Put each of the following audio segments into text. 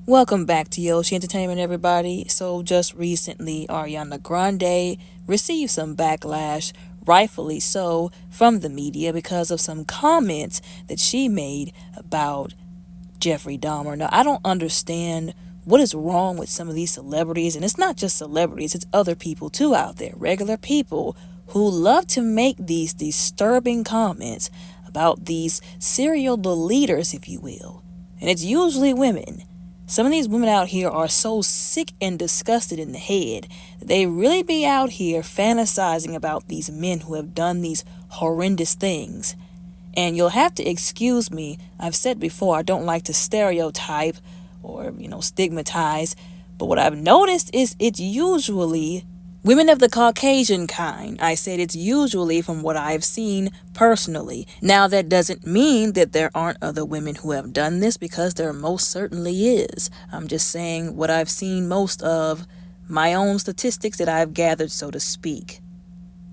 Welcome back to Yoshi Entertainment, everybody. So, just recently, Ariana Grande received some backlash, rightfully so, from the media because of some comments that she made about Jeffrey Dahmer. Now, I don't understand what is wrong with some of these celebrities, and it's not just celebrities, it's other people too out there, regular people who love to make these disturbing comments about these serial leaders, if you will. And it's usually women. Some of these women out here are so sick and disgusted in the head that they really be out here fantasizing about these men who have done these horrendous things. And you'll have to excuse me, I've said before, I don't like to stereotype or, stigmatize, but what I've noticed is it's usually women of the Caucasian kind. I said it's usually from what I've seen personally. Now, that doesn't mean that there aren't other women who have done this, because there most certainly is. I'm just saying what I've seen most of, my own statistics that I've gathered, so to speak.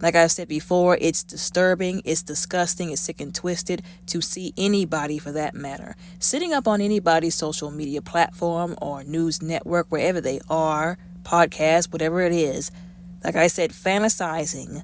Like I've said before, it's disturbing, it's disgusting, it's sick and twisted to see anybody, for that matter, sitting up on anybody's social media platform or news network, wherever they are, podcast, whatever it is, like I said, fantasizing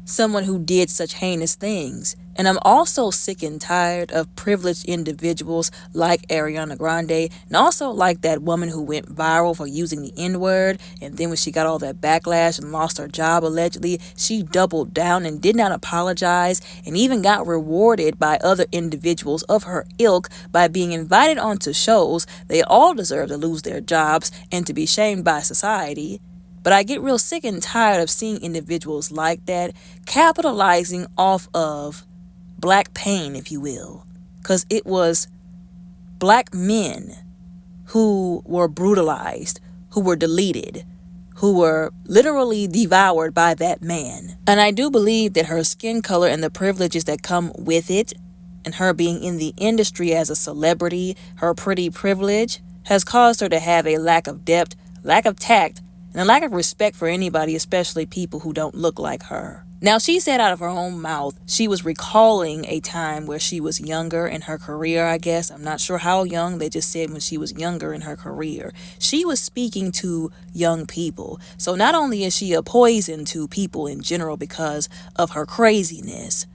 someone who did such heinous things. And I'm also sick and tired of privileged individuals like Ariana Grande, and also like that woman who went viral for using the N-word, and then when she got all that backlash and lost her job allegedly, she doubled down and did not apologize, and even got rewarded by other individuals of her ilk by being invited onto shows. They all deserve to lose their jobs and to be shamed by society. But I get real sick and tired of seeing individuals like that capitalizing off of black pain, if you will. Because it was black men who were brutalized, who were deleted, who were literally devoured by that man. And I do believe that her skin color and the privileges that come with it, and her being in the industry as a celebrity, her pretty privilege, has caused her to have a lack of depth, lack of tact, and a lack of respect for anybody, especially people who don't look like her. Now, she said out of her own mouth she was recalling a time where she was younger in her career, I guess. I'm not sure how young. They just said when she was younger in her career. She was speaking to young people. So not only is she a poison to people in general because of her craziness,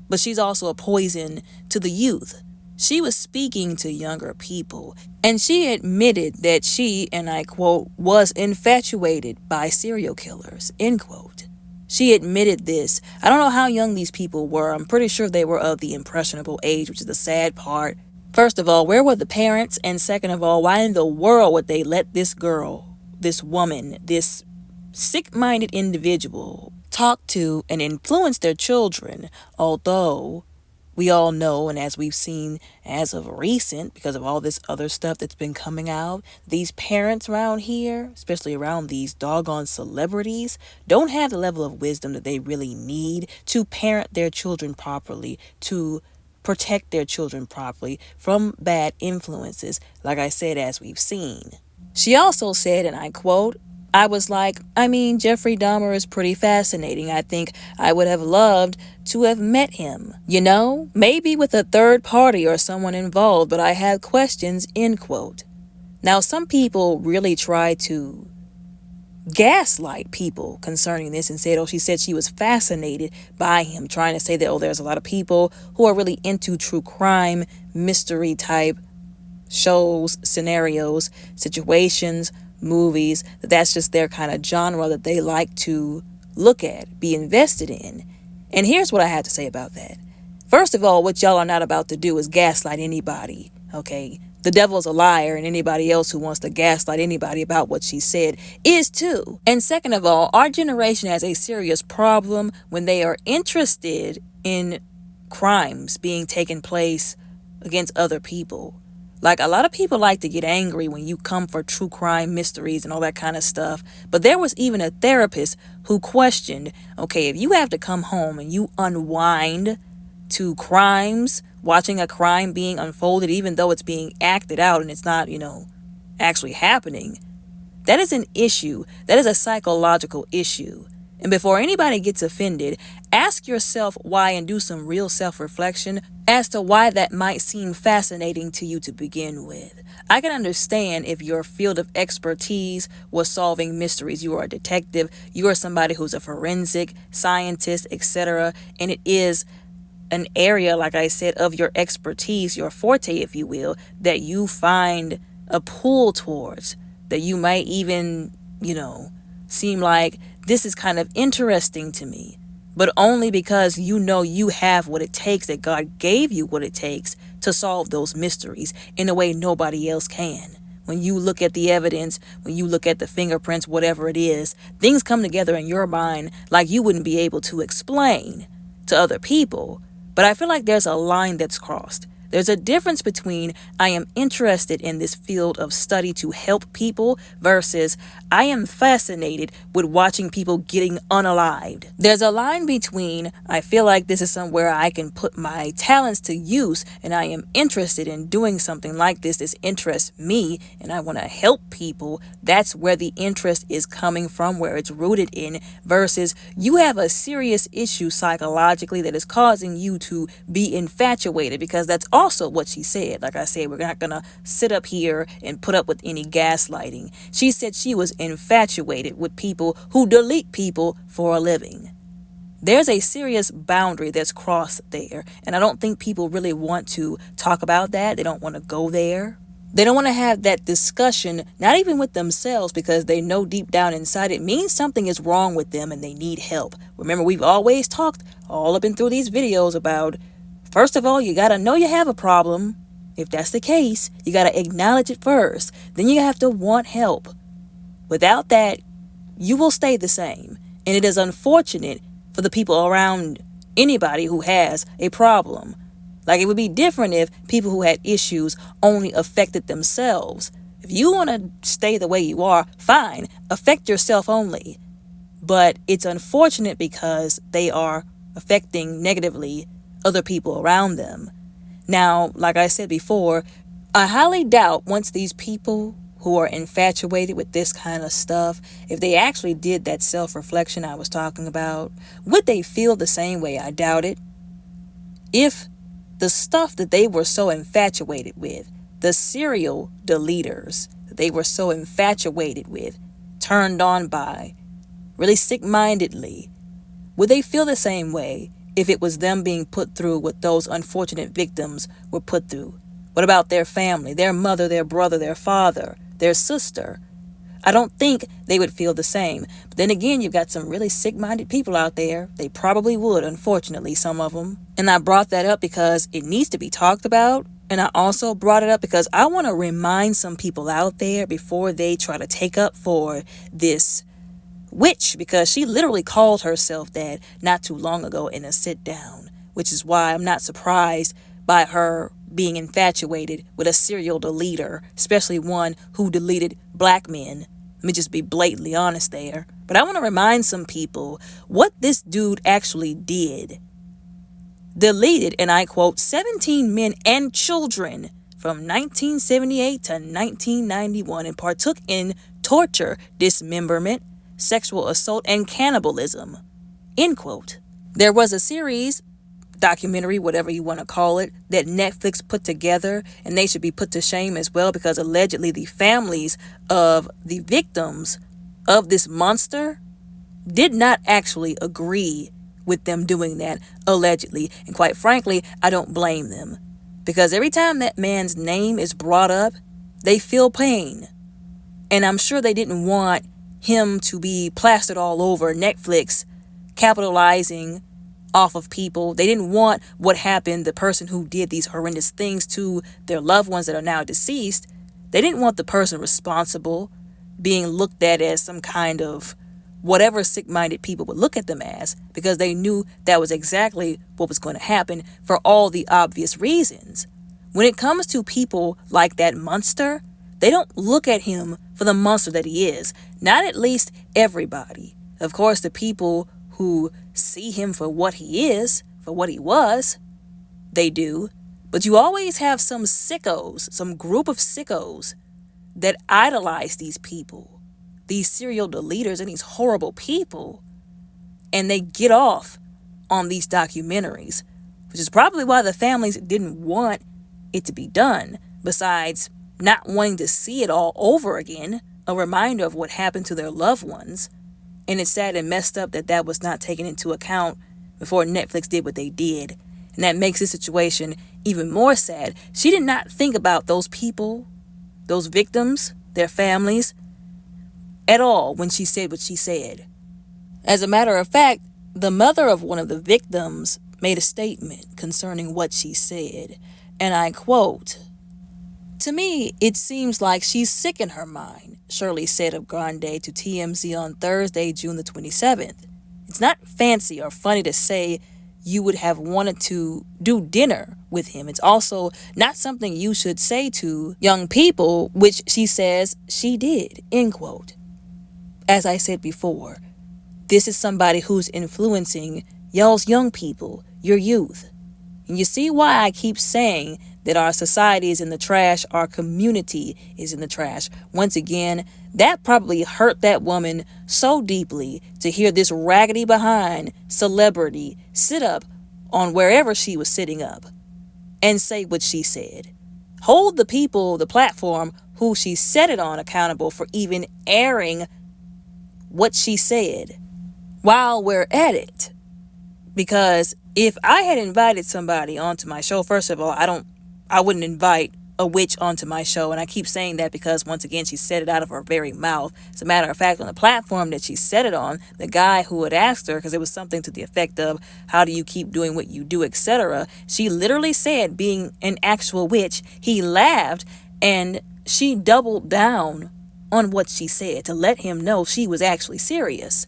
but she's also a poison to the youth. She was speaking to younger people, and she admitted that she, and I quote, was infatuated by serial killers, end quote. She admitted this. I don't know how young these people were. I'm pretty sure they were of the impressionable age, which is the sad part. First of all, where were the parents? And second of all, why in the world would they let this girl, this woman, this sick-minded individual talk to and influence their children? Although we all know, and as we've seen as of recent, because of all this other stuff that's been coming out, these parents around here, especially around these doggone celebrities, don't have the level of wisdom that they really need to parent their children properly, to protect their children properly from bad influences, like I said, as we've seen. She also said, and I quote, I was like, Jeffrey Dahmer is pretty fascinating. I think I would have loved to have met him. Maybe with a third party or someone involved, but I had questions, end quote. Now, some people really try to gaslight people concerning this and said, she said she was fascinated by him, trying to say that, there's a lot of people who are really into true crime, mystery type shows, scenarios, situations, movies, that's just their kind of genre that they like to look at, be invested in. And here's what I have to say about that. First of all, what y'all are not about to do is gaslight anybody, okay? The devil's a liar, and anybody else who wants to gaslight anybody about what she said is too. And second of all, our generation has a serious problem when they are interested in crimes being taken place against other people. Like, a lot of people like to get angry when you come for true crime mysteries and all that kind of stuff. But there was even a therapist who questioned, if you have to come home and you unwind to crimes, watching a crime being unfolded, even though it's being acted out and it's not, actually happening, that is an issue. That is a psychological issue. And before anybody gets offended, ask yourself why and do some real self-reflection as to why that might seem fascinating to you to begin with. I can understand if your field of expertise was solving mysteries. You are a detective, you are somebody who's a forensic scientist, etc. And it is an area, like I said, of your expertise, your forte, if you will, that you find a pull towards, that you might even, seem like this is kind of interesting to me, but only because you know you have what it takes, that God gave you what it takes to solve those mysteries in a way nobody else can. When you look at the evidence, when you look at the fingerprints, whatever it is, things come together in your mind like you wouldn't be able to explain to other people. But I feel like there's a line that's crossed. There's a difference between I am interested in this field of study to help people versus I am fascinated with watching people getting unalived. There's a line between I feel like this is somewhere I can put my talents to use and I am interested in doing something like this. This interests me and I want to help people. That's where the interest is coming from, where it's rooted in, versus you have a serious issue psychologically that is causing you to be infatuated, because that's also what she said. Like I said, we're not going to sit up here and put up with any gaslighting. She said she was infatuated with people who delete people for a living. There's a serious boundary that's crossed there, and I don't think people really want to talk about that. They don't want to go there. They don't want to have that discussion, not even with themselves, because they know deep down inside it means something is wrong with them and they need help. Remember, we've always talked all up and through these videos about, first of all, you got to know you have a problem. If that's the case, you got to acknowledge it first. Then you have to want help. Without that, you will stay the same. And it is unfortunate for the people around anybody who has a problem. Like, it would be different if people who had issues only affected themselves. If you want to stay the way you are, fine, affect yourself only. But it's unfortunate because they are affecting negatively other people around them. Now, like I said before, I highly doubt once these people who are infatuated with this kind of stuff, if they actually did that self-reflection I was talking about, would they feel the same way? I doubt it. If the stuff that they were so infatuated with, the serial deleters that they were so infatuated with, turned on by, really sick-mindedly, would they feel the same way if it was them being put through what those unfortunate victims were put through? What about their family, their mother, their brother, their father, their sister? I don't think they would feel the same. But then again, you've got some really sick-minded people out there. They probably would, unfortunately, some of them. And I brought that up because it needs to be talked about. And I also brought it up because I want to remind some people out there before they try to take up for this witch, because she literally called herself that not too long ago in a sit down, which is why I'm not surprised by her being infatuated with a serial deleter, especially one who deleted black men. Let me just be blatantly honest there. But I want to remind some people what this dude actually did. Deleted, and I quote, 17 men and children from 1978 to 1991 and partook in torture, dismemberment, sexual assault, and cannibalism. End quote. There was a series, documentary, whatever you want to call it, that Netflix put together, and they should be put to shame as well, because allegedly the families of the victims of this monster did not actually agree with them doing that, allegedly. And quite frankly, I don't blame them, because every time that man's name is brought up, they feel pain. And I'm sure they didn't want him to be plastered all over Netflix, capitalizing off of people. They didn't want what happened, the person who did these horrendous things to their loved ones that are now deceased. They didn't want the person responsible being looked at as some kind of whatever sick-minded people would look at them as, because they knew that was exactly what was going to happen for all the obvious reasons. When it comes to people like that monster, they don't look at him for the monster that he is. Not at least everybody. Of course, the people who see him for what he is, for what he was, they do. But you always have some sickos, some group of sickos that idolize these people, these serial deleters and these horrible people. and they get off on these documentaries, which is probably why the families didn't want it to be done, besides not wanting to see it all over again, a reminder of what happened to their loved ones. And it's sad and messed up that that was not taken into account before Netflix did what they did. And that makes this situation even more sad. She did not think about those people, those victims, their families, at all when she said what she said. As a matter of fact, the mother of one of the victims made a statement concerning what she said, and I quote, "To me, it seems like she's sick in her mind," Shirley said of Grande to TMZ on Thursday, June the 27th. "It's not fancy or funny to say you would have wanted to do dinner with him. It's also not something you should say to young people," which she says she did, end quote. As I said before, this is somebody who's influencing y'all's young people, your youth. And you see why I keep saying that our society is in the trash, our community is in the trash. Once again, that probably hurt that woman so deeply to hear this raggedy behind celebrity sit up on wherever she was sitting up and say what she said. Hold the people, the platform who she said it on accountable for even airing what she said while we're at it. Because if I had invited somebody onto my show, first of all, I wouldn't invite a witch onto my show. And I keep saying that because, once again, she said it out of her very mouth. As a matter of fact, on the platform that she said it on, the guy who had asked her, because it was something to the effect of, how do you keep doing what you do, etc., she literally said, being an actual witch, he laughed, and she doubled down on what she said to let him know she was actually serious.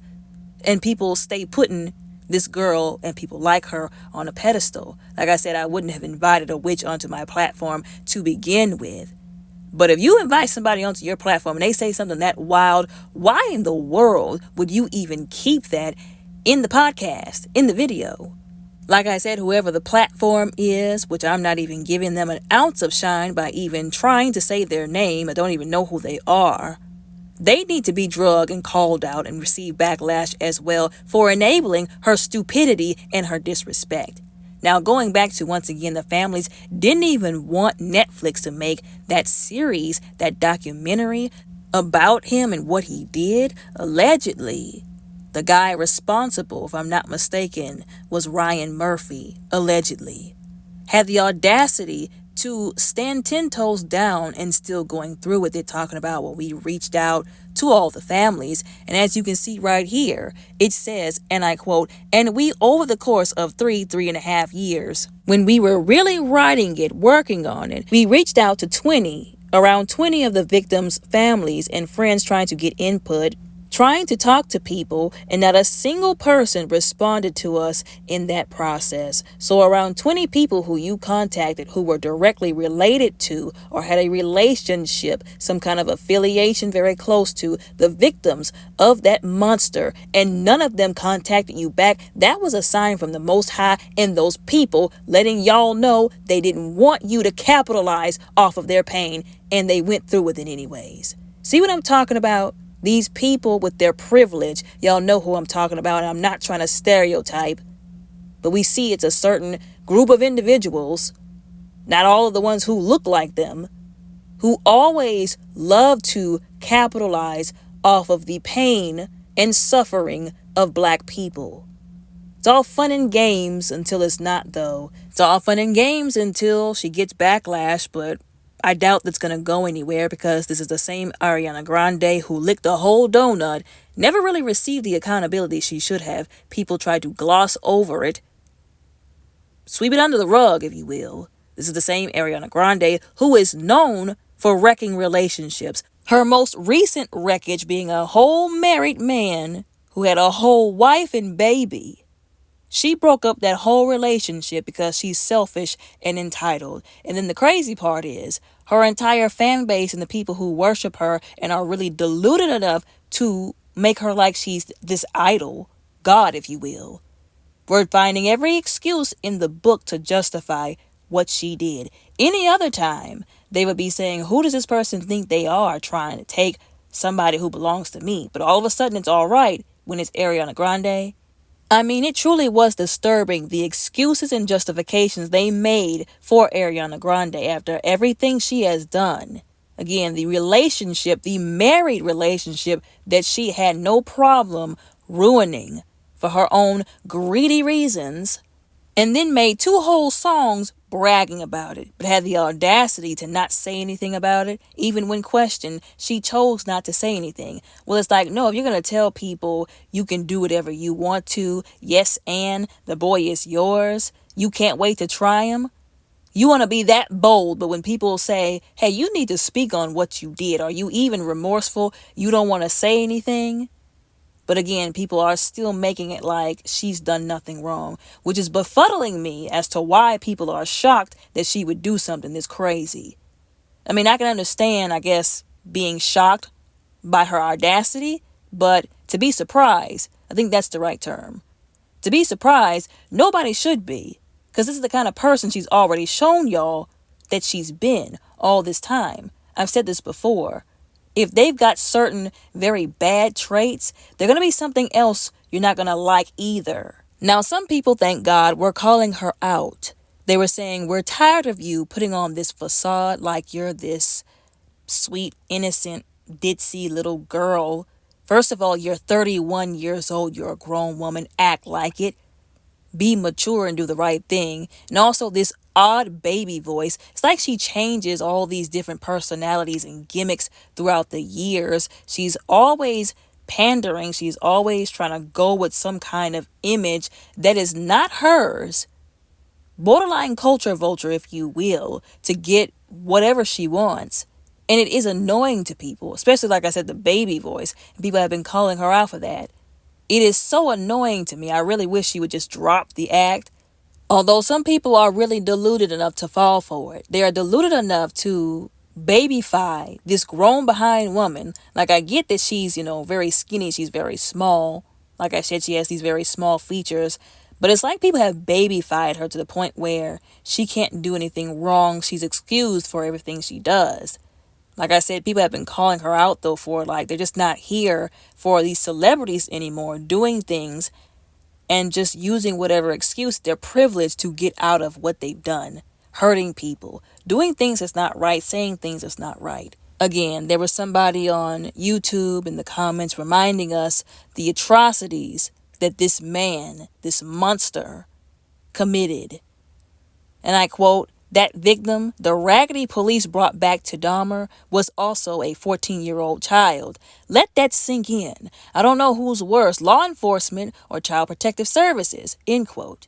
And people stay putting this girl and people like her on a pedestal. Like I said, I wouldn't have invited a witch onto my platform to begin with. But if you invite somebody onto your platform and they say something that wild, why in the world would you even keep that in the podcast, in the video? Like I said, whoever the platform is, which I'm not even giving them an ounce of shine by even trying to say their name, I don't even know who they are, they need to be drugged and called out and receive backlash as well for enabling her stupidity and her disrespect. Now, going back to, once again, the families didn't even want Netflix to make that series, that documentary about him and what he did. Allegedly, the guy responsible, if I'm not mistaken, was Ryan Murphy, allegedly, had the audacity to stand 10 toes down and still going through with it, talking about, well, we reached out to all the families. And as you can see right here, it says, and I quote, "And we, over the course of 3.5 years, when we were really writing it, working on it, we reached out to around 20 of the victims' families and friends, trying to get input, trying to talk to people, and not a single person responded to us in that process. So around 20 people who you contacted who were directly related to or had a relationship, some kind of affiliation very close to the victims of that monster, and none of them contacted you back. That was a sign from the Most High and those people letting y'all know they didn't want you to capitalize off of their pain, and they went through with it anyways." See what I'm talking about? These people with their privilege, y'all know who I'm talking about, and I'm not trying to stereotype, but we see it's a certain group of individuals, not all of the ones who look like them, who always love to capitalize off of the pain and suffering of Black people. It's all fun and games until it's not, though. It's all fun and games until she gets backlash, but I doubt that's going to go anywhere, because this is the same Ariana Grande who licked a whole donut, never really received the accountability she should have. People tried to gloss over it, sweep it under the rug, if you will. This is the same Ariana Grande who is known for wrecking relationships. Her most recent wreckage being a whole married man who had a whole wife and baby. She broke up that whole relationship because she's selfish and entitled. And then the crazy part is her entire fan base and the people who worship her and are really deluded enough to make her like she's this idol, God, if you will. We're finding every excuse in the book to justify what she did. Any other time, they would be saying, who does this person think they are, trying to take somebody who belongs to me? But all of a sudden, it's all right when it's Ariana Grande. I mean, it truly was disturbing, the excuses and justifications they made for Ariana Grande after everything she has done. Again, the relationship, the married relationship that she had no problem ruining for her own greedy reasons, and then made two whole songs bragging about it, but had the audacity to not say anything about it. Even when questioned, she chose not to say anything. Well, it's like, no, if you're going to tell people you can do whatever you want to, yes, and the boy is yours, you can't wait to try him. You want to be that bold, but when people say, hey, you need to speak on what you did, are you even remorseful? You don't want to say anything? But again, people are still making it like she's done nothing wrong, which is befuddling me as to why people are shocked that she would do something this crazy. I mean, I can understand, I guess, being shocked by her audacity, but to be surprised, I think that's the right term. To be surprised, nobody should be, because this is the kind of person she's already shown y'all that she's been all this time. I've said this before. If they've got certain very bad traits, they're going to be something else you're not going to like either. Now, some people, thank God, were calling her out. They were saying, we're tired of you putting on this facade like you're this sweet, innocent, ditzy little girl. First of all, you're 31 years old. You're a grown woman. Act like it. Be mature and do the right thing. And also this odd baby voice. It's like she changes all these different personalities and gimmicks throughout the years. She's always pandering. She's always trying to go with some kind of image that is not hers. Borderline culture vulture, if you will, to get whatever she wants. And it is annoying to people, especially, like I said, the baby voice. And people have been calling her out for that. It is so annoying to me. I really wish she would just drop the act. Although some people are really deluded enough to fall for it. They are deluded enough to babyfy this grown behind woman. Like, I get that she's, very skinny. She's very small. Like I said, she has these very small features. But it's like people have babyfied her to the point where she can't do anything wrong. She's excused for everything she does. Like I said, people have been calling her out, though, for like they're just not here for these celebrities anymore, doing things and just using whatever excuse, their privilege to get out of what they've done, hurting people, doing things that's not right, saying things that's not right. Again, there was somebody on YouTube in the comments reminding us the atrocities that this man, this monster, committed. And I quote, that victim the raggedy police brought back to Dahmer was also a 14-year-old child. Let that sink in. I don't know who's worse, law enforcement or child protective services, end quote.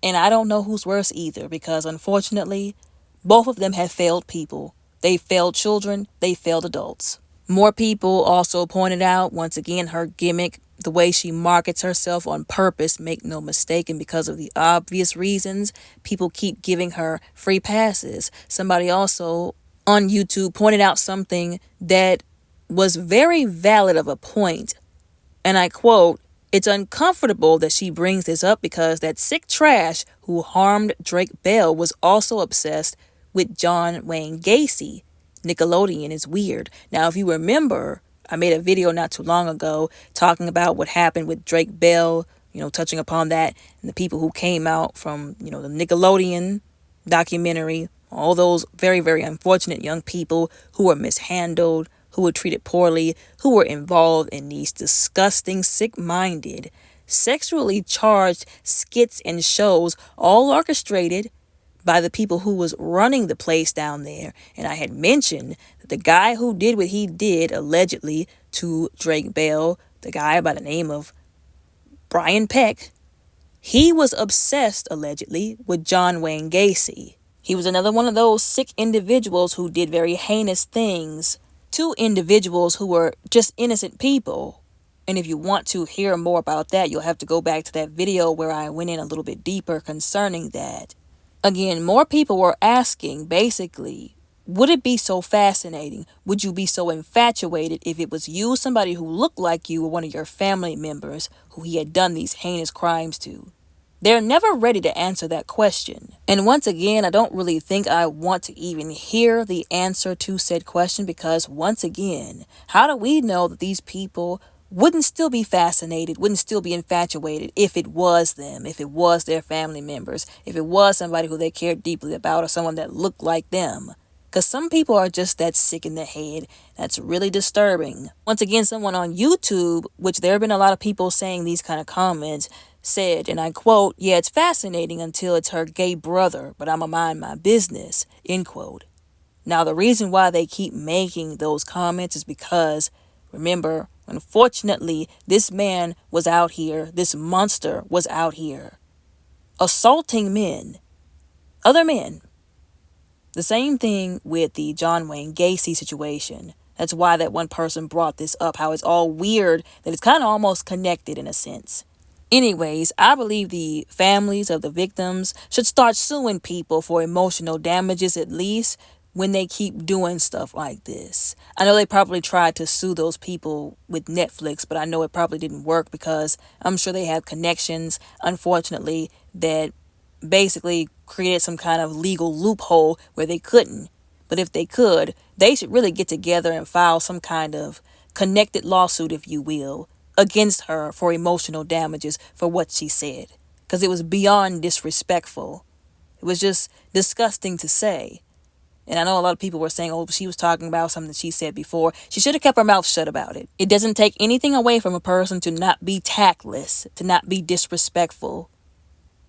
And I don't know who's worse either, because unfortunately, both of them have failed people. They failed children, they failed adults. More people also pointed out, once again, her gimmick, the way she markets herself on purpose, make no mistake, and because of the obvious reasons, people keep giving her free passes. Somebody also on YouTube pointed out something that was very valid of a point, and I quote, it's uncomfortable that she brings this up because that sick trash who harmed Drake Bell was also obsessed with John Wayne Gacy. Nickelodeon is weird. Now, if you remember, I made a video not too long ago talking about what happened with Drake Bell, touching upon that, and the people who came out from, the Nickelodeon documentary, all those very, very unfortunate young people who were mishandled, who were treated poorly, who were involved in these disgusting, sick-minded, sexually charged skits and shows, all orchestrated by the people who was running the place down there. And I had mentioned that the guy who did what he did allegedly to Drake Bell, the guy by the name of Brian Peck, he was obsessed allegedly with John Wayne Gacy. He was another one of those sick individuals who did very heinous things to individuals who were just innocent people. And if you want to hear more about that, you'll have to go back to that video where I went in a little bit deeper concerning that. Again, more people were asking, basically, would it be so fascinating? Would you be so infatuated if it was you, somebody who looked like you, or one of your family members who he had done these heinous crimes to? They're never ready to answer that question. And once again, I don't really think I want to even hear the answer to said question, because once again, how do we know that these people wouldn't still be fascinated, wouldn't still be infatuated if it was them, if it was their family members, if it was somebody who they cared deeply about or someone that looked like them. Because some people are just that sick in the head. That's really disturbing. Once again, someone on YouTube, which there have been a lot of people saying these kind of comments, said, and I quote, "Yeah, it's fascinating until it's her gay brother, but I'ma mind my business," end quote. Now, the reason why they keep making those comments is because, remember, unfortunately, this man was out here, this monster was out here, assaulting men, other men. The same thing with the John Wayne Gacy situation. That's why that one person brought this up, how it's all weird, that it's kind of almost connected in a sense. Anyways, I believe the families of the victims should start suing people for emotional damages at least when they keep doing stuff like this. I know they probably tried to sue those people with Netflix, but I know it probably didn't work because I'm sure they have connections, unfortunately, that basically created some kind of legal loophole where they couldn't. But if they could, they should really get together and file some kind of connected lawsuit, if you will, against her for emotional damages for what she said. Because it was beyond disrespectful. It was just disgusting to say. And I know a lot of people were saying, oh, she was talking about something that she said before. She should have kept her mouth shut about it. It doesn't take anything away from a person to not be tactless, to not be disrespectful,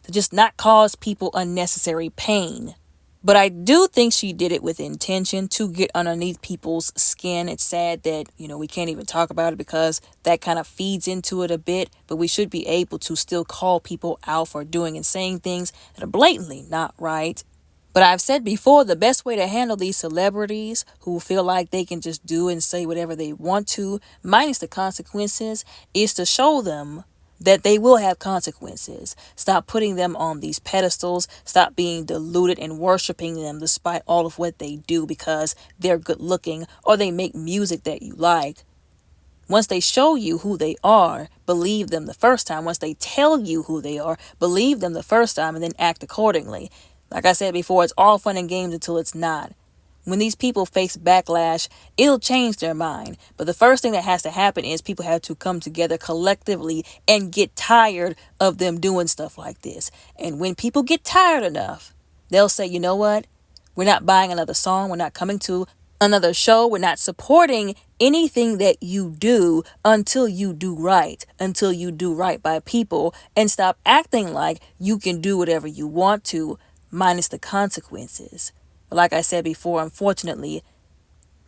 to just not cause people unnecessary pain. But I do think she did it with intention to get underneath people's skin. It's sad that, we can't even talk about it because that kind of feeds into it a bit. But we should be able to still call people out for doing and saying things that are blatantly not right. But I've said before, the best way to handle these celebrities who feel like they can just do and say whatever they want to, minus the consequences, is to show them that they will have consequences. Stop putting them on these pedestals. Stop being deluded and worshiping them despite all of what they do because they're good looking or they make music that you like. Once they show you who they are, believe them the first time. Once they tell you who they are, believe them the first time and then act accordingly. Like I said before, it's all fun and games until it's not. When these people face backlash, it'll change their mind. But the first thing that has to happen is people have to come together collectively and get tired of them doing stuff like this. And when people get tired enough, they'll say, you know what? We're not buying another song. We're not coming to another show. We're not supporting anything that you do until you do right. Until you do right by people and stop acting like you can do whatever you want to, minus the consequences. But like I said before, unfortunately,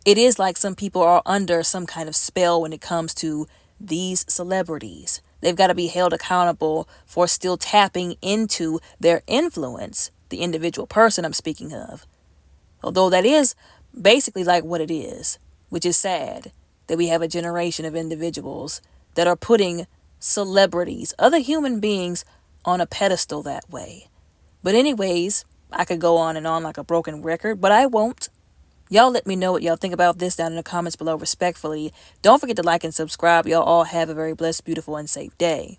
it is like some people are under some kind of spell when it comes to these celebrities. They've got to be held accountable for still tapping into their influence, the individual person I'm speaking of. Although that is basically like what it is, which is sad that we have a generation of individuals that are putting celebrities, other human beings, on a pedestal that way. But anyways, I could go on and on like a broken record, but I won't. Y'all let me know what y'all think about this down in the comments below respectfully. Don't forget to like and subscribe. Y'all all have a very blessed, beautiful, and safe day.